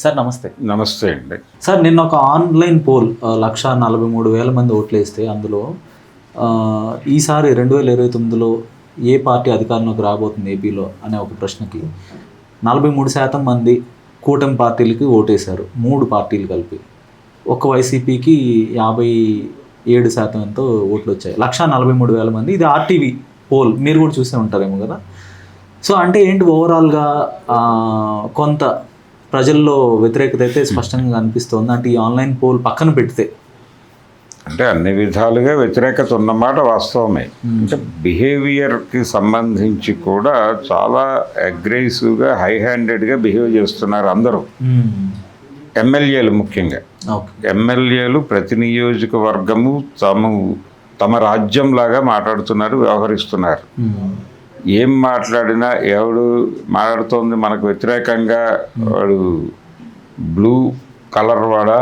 Sir నమస్తే. నమస్తే అండి. సార్ నిన్న ఒక ఆన్లైన్ పోల్ 1,43,000 మంది ఓట్లు వేస్తే అందులో ఈసారి 2029లో ఏ పార్టీ అధికారంలోకి రాబోతుంది ఏపీలో అనే ఒక ప్రశ్నకి 43% మంది కూటమి పార్టీలకి ఓటేశారు. 3 పార్టీలు కలిపి. ఒక వైసీపీకి 57% ఎంతో ఓట్లు వచ్చాయి. 1,43,000 మంది. ఇది ఆర్టీవీ పోల్, మీరు కూడా చూసే ఉంటారేమో కదా. సో అంటే ఏంటి, ఓవరాల్గా కొంత ప్రజల్లో వ్యతిరేకత అయితే స్పష్టంగా కనిపిస్తోంది. అంటే ఈ ఆన్లైన్ పోల్ పక్కన పెడితే అంటే అన్ని విధాలుగా వ్యతిరేకత ఉన్నమాట వాస్తవమే. అంటే బిహేవియర్కి సంబంధించి కూడా చాలా అగ్రెసివ్గా హై హ్యాండెడ్గా బిహేవ్ చేస్తున్నారు అందరూ. ఎమ్మెల్యేలు ముఖ్యంగా. ఎమ్మెల్యేలు ప్రతి నియోజకవర్గము తమ రాజ్యంలాగా మాట్లాడుతున్నారు, వ్యవహరిస్తున్నారు. ఏం మాట్లాడినా ఎవడు మాట్లాడుతోంది మనకు వ్యతిరేకంగా వాడు బ్లూ కలర్ వాడా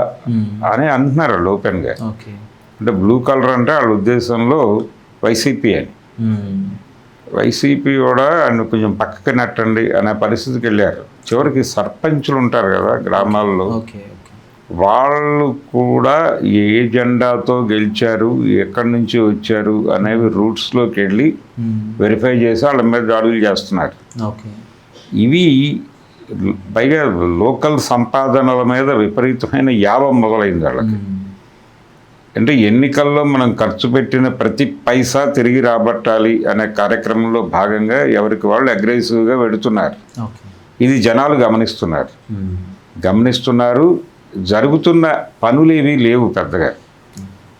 అని అంటున్నారు వాళ్ళు ఓపెన్గా. అంటే బ్లూ కలర్ అంటే వాళ్ళ ఉద్దేశంలో వైసీపీ అని. వైసీపీ కూడా ఆయన కొంచెం పక్కకి నెట్టండి అనే పరిస్థితికి వెళ్ళారు. చివరికి సర్పంచులు ఉంటారు కదా గ్రామాల్లో, వాళ్ళు కూడా ఏ జెండాతో గెలిచారు, ఎక్కడి నుంచి వచ్చారు అనేవి రూట్స్లోకి వెళ్ళి వెరిఫై చేసి వాళ్ళ మీద దాడులు చేస్తున్నారు. ఇవి పైగా లోకల్ సంపాదనల మీద విపరీతమైన యావం మొదలైంది వాళ్ళకి. అంటే ఎన్నికల్లో మనం ఖర్చు పెట్టిన ప్రతి పైసా తిరిగి రాబట్టాలి అనే కార్యక్రమంలో భాగంగా ఎవరికి వాళ్ళు అగ్రెసివ్గా వెడుతున్నారు. ఇది జనాలు గమనిస్తున్నారు. జరుగుతున్న పనులేవి లేవు, పెద్దగా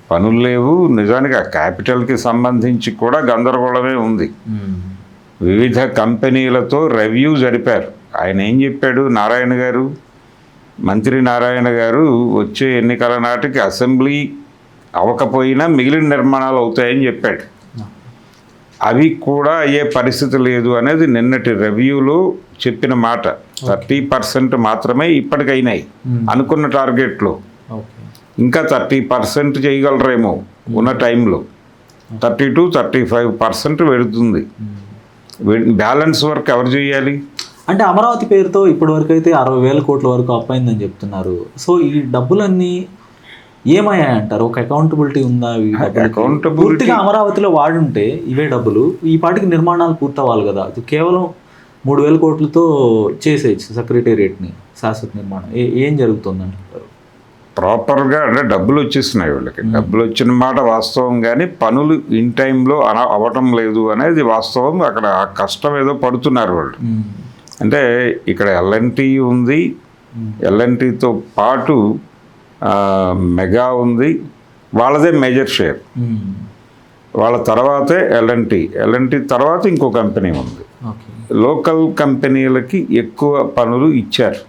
పనులు లేవు. నిజానికి ఆ క్యాపిటల్కి సంబంధించి కూడా గందరగోళమే ఉంది. వివిధ కంపెనీలతో రివ్యూ జరిపారు. ఆయన ఏం చెప్పాడు, మంత్రి నారాయణ గారు వచ్చే ఎన్నికల నాటికి అసెంబ్లీ అవ్వకపోయినా మిగిలిన నిర్మాణాలు అవుతాయని చెప్పాడు. అవి కూడా అయ్యే పరిస్థితి లేదు అనేది నిన్నటి రివ్యూలో చెప్పిన మాట. 30% మాత్రమే ఇప్పటికైనాయి అనుకున్న టార్గెట్లో. ఇంకా 30% చేయగలరేమో ఉన్న టైంలో. 32-35% వెళుతుంది. బ్యాలెన్స్ వర్క్ ఎవరు చేయాలి? అంటే అమరావతి పేరుతో ఇప్పటివరకు అయితే 60,000 కోట్ల వరకు అప్పైందని చెప్తున్నారు. సో ఈ డబ్బులన్నీ ఏమయ్యాయంటారు? ఒక అకౌంటబిలిటీ ఉందా? పూర్తిగా అమరావతిలో వాడుంటే ఇవే డబ్బులు ఈ పాటికి నిర్మాణాలు పూర్తవ్వాలి కదా. కేవలం 3,000 కోట్లతో చేసేయచ్చు సెక్రటేరియట్ని, శాశ్వత నిర్మాణం. ఏం జరుగుతుందంటారు? ప్రాపర్గా అంటే డబ్బులు వచ్చేస్తున్నాయి వీళ్ళకి. డబ్బులు వచ్చిన మాట వాస్తవం, కానీ పనులు ఇన్ టైంలో అవ్వటం లేదు అనేది వాస్తవం. అక్కడ ఆ కష్టం ఏదో పడుతున్నారు వాళ్ళు. అంటే ఇక్కడ ఎల్ఎన్టీ ఉంది, ఎల్ఎన్టీతో పాటు మెగా ఉంది, వాళ్ళదే మేజర్ షేర్. వాళ్ళ తర్వాతే ఎల్ఎన్టీ తర్వాత ఇంకో కంపెనీ ఉంది. లోకల్ కంపెనీలకి ఎక్కువ పనులు ఇచ్చారు.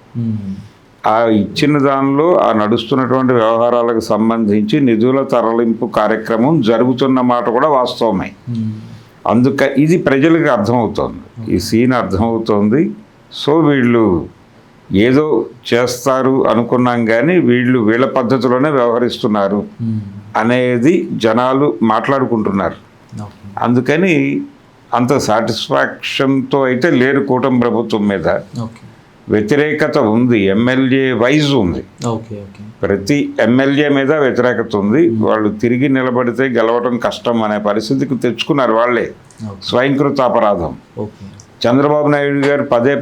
ఆ ఇచ్చిన దానిలో ఆ నడుస్తున్నటువంటి వ్యవహారాలకు సంబంధించి నిధుల తరలింపు కార్యక్రమం జరుగుతున్న మాట కూడా వాస్తవమే. ఇది ప్రజలకు అర్థమవుతోంది, ఈ సీన్ అర్థమవుతోంది. సో వీళ్ళు ఏదో చేస్తారు అనుకున్నాం, కానీ వీళ్ళ పద్ధతిలోనే వ్యవహరిస్తున్నారు అనేది జనాలు మాట్లాడుకుంటున్నారు. అందుకని అంత సాటిస్ఫాక్షన్తో అయితే లేరు కూటమి ప్రభుత్వం మీద. వ్యతిరేకత ఉంది, ఎమ్మెల్యే వైజ్ ఉంది. ప్రతి ఎమ్మెల్యే మీద వ్యతిరేకత ఉంది. వాళ్ళు తిరిగి నిలబడితే గెలవడం కష్టం అనే పరిస్థితికి తెచ్చుకున్నారు వాళ్ళే, స్వయంకృత అపరాధం. చంద్రబాబు నాయుడు గారు పదే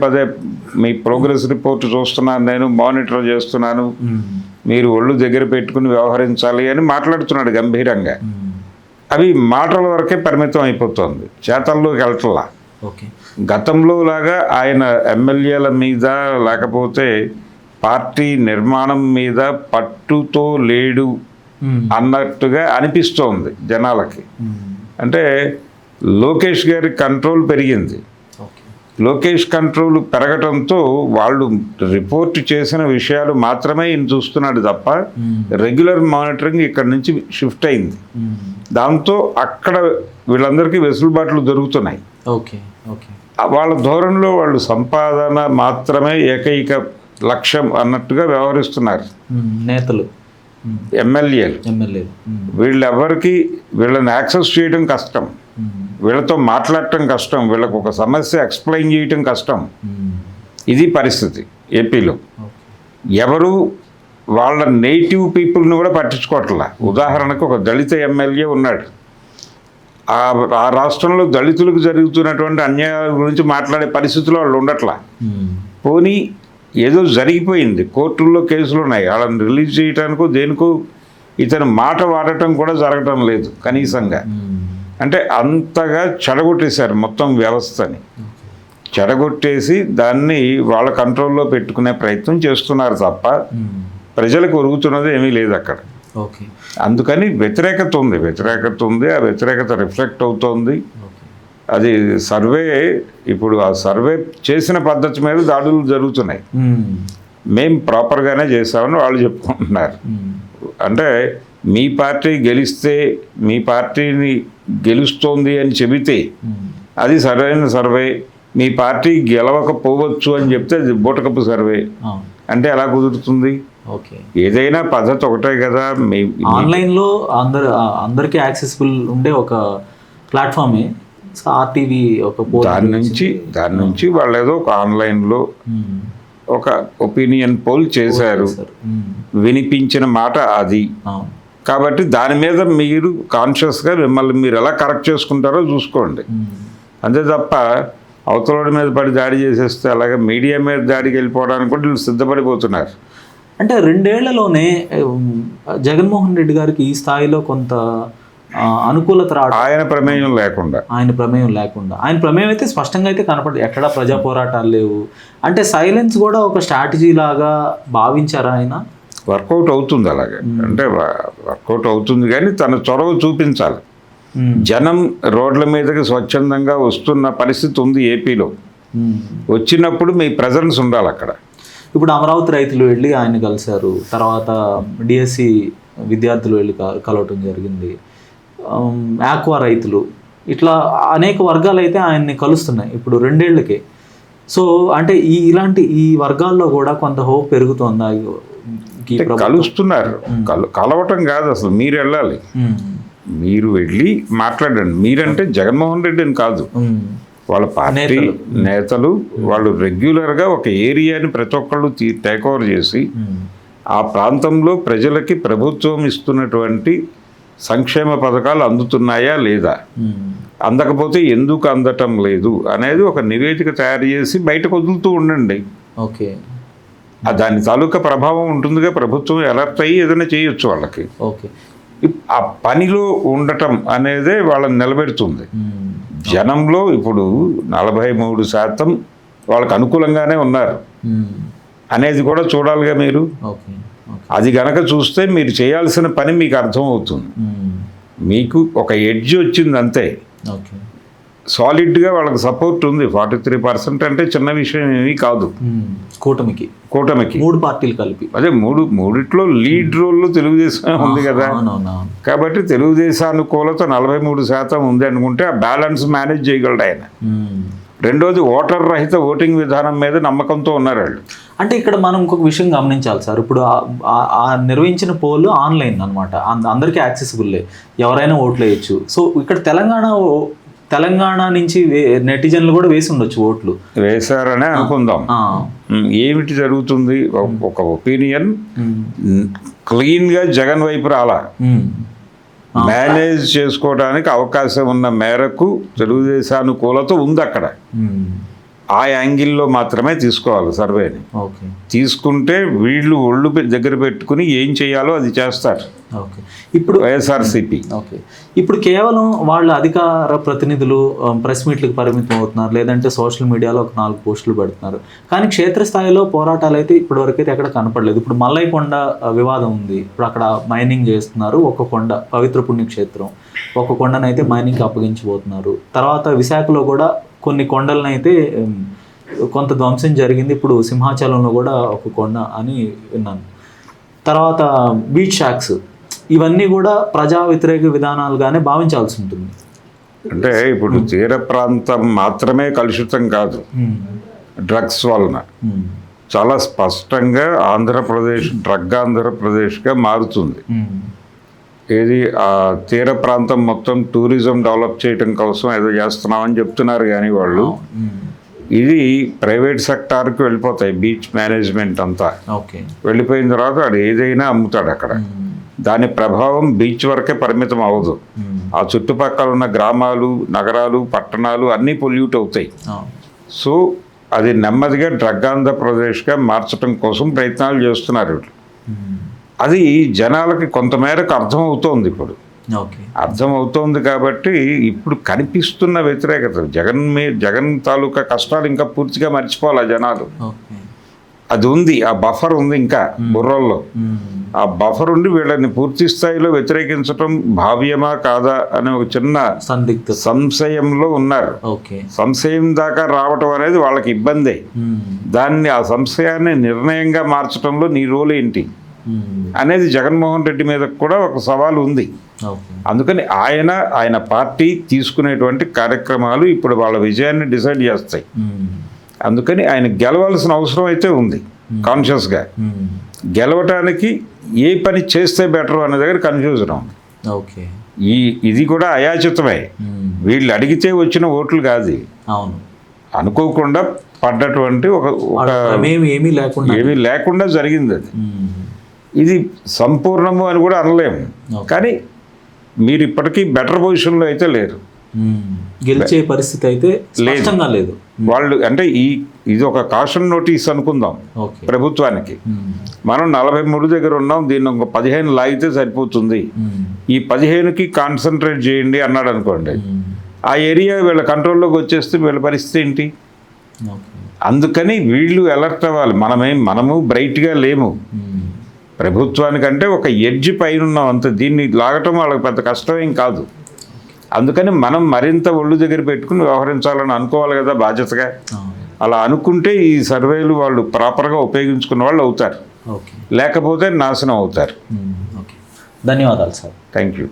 మీ ప్రోగ్రెస్ రిపోర్ట్ చూస్తున్నాను, నేను మానిటర్ చేస్తున్నాను, మీరు ఒళ్ళు దగ్గర పెట్టుకుని వ్యవహరించాలి అని మాట్లాడుతున్నాడు గంభీరంగా. అవి మాటల వరకే పరిమితం అయిపోతుంది, చేతల్లోకి వెళ్ళట్లా. గతంలో లాగా ఆయన ఎమ్మెల్యేల మీద లేకపోతే పార్టీ నిర్మాణం మీద పట్టుతో లేడు అన్నట్టుగా అనిపిస్తోంది జనాలకి. అంటే లోకేష్ గారి కంట్రోల్ పెరిగింది. లోకేష్ కంట్రోల్ పెరగటంతో వాళ్ళు రిపోర్ట్ చేసిన విషయాలు మాత్రమే ఈయన చూస్తున్నాడు తప్ప రెగ్యులర్ మానిటరింగ్ ఇక్కడ నుంచి షిఫ్ట్ అయింది. దాంతో అక్కడ వీళ్ళందరికీ వెసులుబాట్లు దొరుకుతున్నాయి. వాళ్ళ ధోరణిలో వాళ్ళు సంపాదన మాత్రమే ఏకైక లక్ష్యం అన్నట్టుగా వ్యవహరిస్తున్నారు నేతలు, ఎమ్మెల్యేలు. వీళ్ళెవరికి వీళ్ళని యాక్సెస్ చేయడం కష్టం, వీళ్ళతో మాట్లాడటం కష్టం, వీళ్ళకు ఒక సమస్య ఎక్స్ప్లెయిన్ చేయటం కష్టం. ఇది పరిస్థితి ఏపీలో. ఎవరు వాళ్ళ నేటివ్ పీపుల్ని కూడా పట్టించుకోవట్లా. ఉదాహరణకు ఒక దళిత ఎమ్మెల్యే ఉన్నాడు, ఆ రాష్ట్రంలో దళితులకు జరుగుతున్నటువంటి అన్యాయాల గురించి మాట్లాడే పరిస్థితుల్లో వాళ్ళు ఉండట్లా. పోనీ ఏదో జరిగిపోయింది, కోర్టుల్లో కేసులు ఉన్నాయి, వాళ్ళని రిలీజ్ చేయడానికో దేనికో ఇతను మాట వాడటం కూడా జరగటం లేదు కనీసంగా. అంటే అంతగా చెడగొట్టేశారు మొత్తం వ్యవస్థని. చెడగొట్టేసి దాన్ని వాళ్ళ కంట్రోల్లో పెట్టుకునే ప్రయత్నం చేస్తున్నారు తప్ప ప్రజలకు ఒరుగుతున్నది ఏమీ లేదు అక్కడ. ఓకే, అందుకని వ్యతిరేకత ఉంది. ఆ వ్యతిరేకత రిఫ్లెక్ట్ అవుతోంది. అది సర్వే, ఇప్పుడు ఆ సర్వే చేసిన పద్ధతి మీద దాడులు జరుగుతున్నాయి. మేము ప్రాపర్గానే చేసామని వాళ్ళు చెప్పుకుంటున్నారు. అంటే మీ పార్టీ గెలిస్తే, మీ పార్టీని గెలుస్తోంది అని చెబితే అది సరైన సర్వే, మీ పార్టీ గెలవకపోవచ్చు అని చెప్తే అది బూటకపు సర్వే. అంటే ఎలా కుదురుతుంది? ఓకే, ఏదైనా పద్ధతి ఒకటే కదా. ఆన్లైన్లో అందరికీ యాక్సెసిబుల్ ఉండే ఒక ప్లాట్ఫామే ఆర్టీవీ. ఒక దాని నుంచి వాళ్ళు ఏదో ఒక ఆన్లైన్లో ఒక ఒపీనియన్ పోల్ చేశారు, వినిపించిన మాట అది. కాబట్టి దాని మీద మీరు కాన్షియస్గా మిమ్మల్ని మీరు ఎలా కరెక్ట్ చేసుకుంటారో చూసుకోండి. అంతే తప్ప అవతల మీద పడి దాడి చేసేస్తే అలాగే మీడియా మీద దాడికి వెళ్ళిపోవడానికి కూడా వీళ్ళు సిద్ధపడిపోతున్నారు. అంటే 2 ఏళ్లలోనే జగన్మోహన్ రెడ్డి గారికి ఈ స్థాయిలో కొంత అనుకూలత రావడం, ఆయన ప్రమేయం లేకుండా ఆయన ప్రమేయం అయితే స్పష్టంగా అయితే కనపడదు. ఎక్కడా ప్రజా పోరాటాలు లేవు. అంటే సైలెన్స్ కూడా ఒక స్ట్రాటజీ లాగా భావించారా ఆయన? వర్కౌట్ అవుతుంది అలాగే, అంటే వర్కౌట్ అవుతుంది, కానీ తన చొరవ చూపించాలి. జనం రోడ్ల మీదకి స్వచ్ఛందంగా వస్తున్న పరిస్థితి ఉంది ఏపీలో. వచ్చినప్పుడు మీ ప్రెజెన్స్ ఉండాలి అక్కడ. ఇప్పుడు అమరావతి రైతులు వెళ్ళి ఆయన కలిశారు, తర్వాత డిఎస్సి విద్యార్థులు వెళ్ళి కలవటం జరిగింది, ఆక్వా రైతులు, ఇట్లా అనేక వర్గాలు అయితే ఆయన్ని కలుస్తున్నాయి ఇప్పుడు 2 ఏళ్లకే. సో అంటే ఇలాంటి ఈ వర్గాల్లో కూడా కొంత హోప్ పెరుగుతోందా? కలుస్తున్నారు, కలవటం కాదు అసలు, మీరు వెళ్ళాలి, మీరు వెళ్ళి మాట్లాడండి. మీరంటే జగన్మోహన్ రెడ్డి అని కాదు, వాళ్ళ పార్టీ నేతలు. వాళ్ళు రెగ్యులర్గా ఒక ఏరియాని ప్రతి ఒక్కళ్ళు టేక్ ఓవర్ చేసి ఆ ప్రాంతంలో ప్రజలకి ప్రభుత్వం ఇస్తున్నటువంటి సంక్షేమ పథకాలు అందుతున్నాయా లేదా, అందకపోతే ఎందుకు అందటం లేదు అనేది ఒక నివేదిక తయారు చేసి బయటకు వదులుతూ ఉండండి. ఓకే, దాని తాలూకా ప్రభావం ఉంటుందిగా. ప్రభుత్వం అలర్ట్ అయ్యి ఏదైనా చేయొచ్చు వాళ్ళకి. ఓకే, ఆ పనిలో ఉండటం అనేదే వాళ్ళని నిలబెడుతుంది. జనంలో ఇప్పుడు 43% వాళ్ళకు అనుకూలంగానే ఉన్నారు అనేది కూడా చూడాలిగా మీరు. అది గనక చూస్తే మీరు చేయాల్సిన పని మీకు అర్థం అవుతుంది. మీకు ఒక ఎడ్జ్ వచ్చింది అంతే. సాలిడ్గా వాళ్ళకి సపోర్ట్ ఉంది. 43% అంటే చిన్న విషయం ఏమీ కాదు. కూటమికి 3 పార్టీలు కలిపి అదే మూడిట్లో లీడ్ రోల్లో తెలుగుదేశం ఉంది కదా. కాబట్టి తెలుగుదేశానుకూలత 43% ఉంది అనుకుంటే ఆ బ్యాలెన్స్ మేనేజ్ చేయగలడు ఆయన. రెండోది ఓటర్ రహిత ఓటింగ్ విధానం మీద నమ్మకంతో ఉన్నారు వాళ్ళు. అంటే ఇక్కడ మనం ఇంకొక విషయం గమనించాలి సార్. ఇప్పుడు ఆ నిర్వహించిన పోల్ ఆన్లైన్ అనమాట, అందరికీ యాక్సెసిబుల్లే, ఎవరైనా ఓట్లు వేయచ్చు. సో ఇక్కడ తెలంగాణ నుంచి నెటిజన్లు కూడా వేసి ఉండొచ్చు, ఓట్లు వేశారనే అనుకుందాం. ఏమిటి జరుగుతుంది? ఒక ఒపీనియన్ క్లీన్గా జగన్ వైపు రాలా, మేనేజ్ చేసుకోవడానికి అవకాశం ఉన్న మేరకు తెలుగుదేశానుకూలత ఉంది అక్కడ. ఆ యాంగిల్లో మాత్రమే తీసుకోవాలి సర్వేని. తీసుకుంటే వీళ్ళు ఒళ్ళు దగ్గర పెట్టుకుని ఏం చేయాలో అది చేస్తారు. ఇప్పుడు వైఎస్ఆర్సీపీ ఇప్పుడు కేవలం వాళ్ళ అధికార ప్రతినిధులు ప్రెస్ మీట్లకు పరిమితం అవుతున్నారు, లేదంటే సోషల్ మీడియాలో ఒక 4 పోస్టులు పెడుతున్నారు. కానీ క్షేత్రస్థాయిలో పోరాటాలు అయితే ఇప్పటివరకైతే ఎక్కడ కనపడలేదు. ఇప్పుడు మల్లయ్యకొండ వివాదం ఉంది. ఇప్పుడు అక్కడ మైనింగ్ చేస్తున్నారు. ఒక కొండ పవిత్ర పుణ్యక్షేత్రం, ఒక కొండనైతే మైనింగ్కి అప్పగించబోతున్నారు. తర్వాత విశాఖలో కూడా కొన్ని కొండలనైతే కొంత ధ్వంసం జరిగింది. ఇప్పుడు సింహాచలంలో కూడా ఒక కొండ అని విన్నాను. తర్వాత బీచ్ షాక్స్, ఇవన్నీ కూడా ప్రజా వ్యతిరేక విధానాలుగానే భావించాల్సి ఉంటుంది. అంటే ఇప్పుడు తీర ప్రాంతం మాత్రమే కలుషితం కాదు, డ్రగ్స్ వలన చాలా స్పష్టంగా ఆంధ్రప్రదేశ్ డ్రగ్ ఆంధ్రప్రదేశ్గా మారుతుంది. ఏది ఆ తీర ప్రాంతం మొత్తం టూరిజం డెవలప్ చేయడం కోసం ఏదో చేస్తున్నామని చెప్తున్నారు, కానీ వాళ్ళు ఇది ప్రైవేట్ సెక్టార్కి వెళ్ళిపోతాయి. బీచ్ మేనేజ్మెంట్ అంతా ఓకే. వెళ్ళిపోయిన తర్వాత వాడు ఏదైనా అమ్ముతాడు అక్కడ. దాని ప్రభావం బీచ్ వరకే పరిమితం అవ్వదు. ఆ చుట్టుపక్కల ఉన్న గ్రామాలు, నగరాలు, పట్టణాలు అన్నీ పొల్యూట్ అవుతాయి. సో అది నెమ్మదిగా డ్రగ్ ఆంధ్రప్రదేశ్గా మార్చడం కోసం ప్రయత్నాలు చేస్తున్నారు. అది జనాలకి కొంతమేరకు అర్థమవుతోంది. ఇప్పుడు అర్థమవుతోంది కాబట్టి ఇప్పుడు కనిపిస్తున్న వ్యతిరేకత జగన్ తాలూకా కష్టాలు ఇంకా పూర్తిగా మర్చిపోవాలి జనాలు. అది ఉంది, ఆ బఫర్ ఉంది ఇంకా బుర్రల్లో. ఆ బఫర్ ఉండి వీళ్ళని పూర్తి స్థాయిలో వ్యతిరేకించడం భావ్యమా కాదా అనే ఒక చిన్న సంశయంలో ఉన్నారు. సంశయం దాకా రావటం అనేది వాళ్ళకి ఇబ్బందే. దాన్ని, ఆ సంశయాన్ని నిర్ణయంగా మార్చడంలో నీ రోల్ ఏంటి అనేది జగన్మోహన్ రెడ్డి మీద కూడా ఒక సవాలు ఉంది. అందుకని ఆయన పార్టీ తీసుకునేటువంటి కార్యక్రమాలు ఇప్పుడు వాళ్ళ విజయాన్ని డిసైడ్ చేస్తాయి. అందుకని ఆయన గెలవాల్సిన అవసరం అయితే ఉంది. కాన్షియస్గా గెలవటానికి ఏ పని చేస్తే బెటర్ అనే దగ్గర కన్ఫ్యూజన్ ఉంది. ఇది కూడా అయాచితమే. వీళ్ళు అడిగితే వచ్చిన ఓట్లు కాదు, అనుకోకుండా పడ్డటువంటి ఏమీ లేకుండా జరిగింది. అది ఇది సంపూర్ణము అని కూడా అనలేము. కానీ మీరు ఇప్పటికీ బెటర్ పొజిషన్లో అయితే లేరు, గెలిచే పరిస్థితి అయితే లేదు. వాళ్ళు అంటే ఇది ఒక కాషన్ నోటీస్ అనుకుందాం ప్రభుత్వానికి. మనం 43 దగ్గర ఉన్నాం, దీన్ని ఒక 15 లాగితే సరిపోతుంది, ఈ 15కి కాన్సన్ట్రేట్ చేయండి అన్నాడు అనుకోండి. ఆ ఏరియా వీళ్ళ కంట్రోల్లోకి వచ్చేస్తే వీళ్ళ పరిస్థితి ఏంటి? అందుకని వీళ్ళు అలర్ట్ అవ్వాలి. మనము బ్రైట్గా లేము, ప్రభుత్వానికంటే ఒక ఎడ్జ్ పైన ఉన్నాం అంతే. దీన్ని లాగటం వాళ్ళకి పెద్ద కష్టమేం కాదు. అందుకని మనం మరింత ఒళ్ళు దగ్గర పెట్టుకుని వ్యవహరించాలని అనుకోవాలి కదా బాధ్యతగా. అలా అనుకుంటే ఈ సర్వేలు వాళ్ళు ప్రాపర్గా ఉపయోగించుకున్న వాళ్ళు అవుతారు, లేకపోతే నాశనం అవుతారు. ధన్యవాదాలు సార్. Thank you.